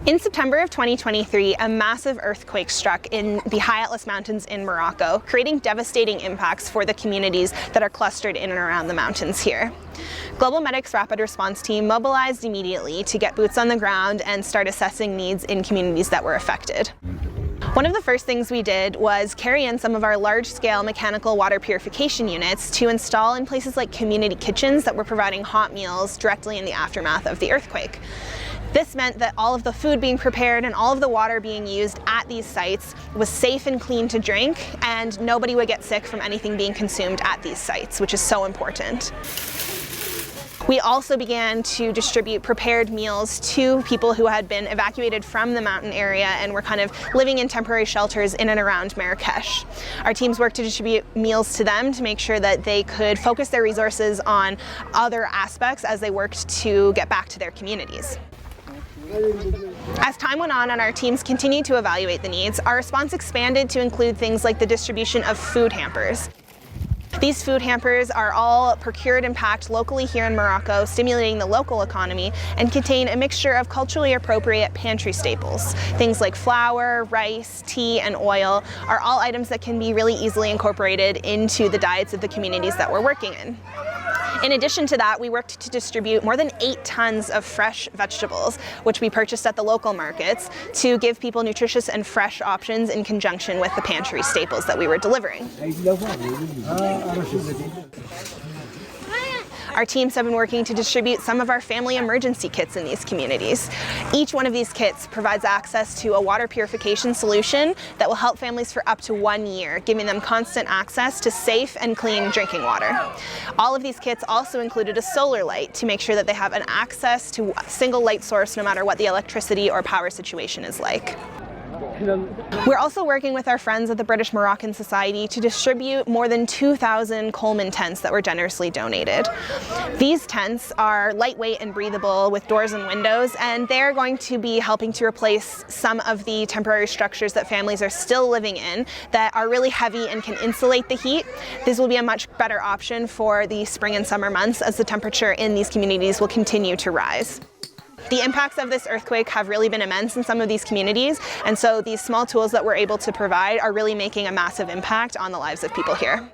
In September of 2023, a massive earthquake struck in the High Atlas Mountains in Morocco, creating devastating impacts for the communities that are clustered in and around the mountains here. Global Medic's Rapid Response Team mobilized immediately to get boots on the ground and start assessing needs in communities that were affected. One of the first things we did was carry in some of our large-scale mechanical water purification units to install in places like community kitchens that were providing hot meals directly in the aftermath of the earthquake. This meant that all of the food being prepared and all of the water being used at these sites was safe and clean to drink, and nobody would get sick from anything being consumed at these sites, which is so important. We also began to distribute prepared meals to people who had been evacuated from the mountain area and were kind of living in temporary shelters in and around Marrakesh. Our teams worked to distribute meals to them to make sure that they could focus their resources on other aspects as they worked to get back to their communities. As time went on and our teams continued to evaluate the needs, our response expanded to include things like the distribution of food hampers. These food hampers are all procured and packed locally here in Morocco, stimulating the local economy, and contain a mixture of culturally appropriate pantry staples. Things like flour, rice, tea, and oil are all items that can be really easily incorporated into the diets of the communities that we're working in. In addition to that, we worked to distribute more than 8 tons of fresh vegetables, which we purchased at the local markets, to give people nutritious and fresh options in conjunction with the pantry staples that we were delivering. Our teams have been working to distribute some of our family emergency kits in these communities. Each one of these kits provides access to a water purification solution that will help families for up to 1 year, giving them constant access to safe and clean drinking water. All of these kits also included a solar light to make sure that they have an access to a single light source no matter what the electricity or power situation is like. We're also working with our friends at the British Moroccan Society to distribute more than 2,000 Coleman tents that were generously donated. These tents are lightweight and breathable with doors and windows, and they're going to be helping to replace some of the temporary structures that families are still living in that are really heavy and can insulate the heat. This will be a much better option for the spring and summer months as the temperature in these communities will continue to rise. The impacts of this earthquake have really been immense in some of these communities, and so these small tools that we're able to provide are really making a massive impact on the lives of people here.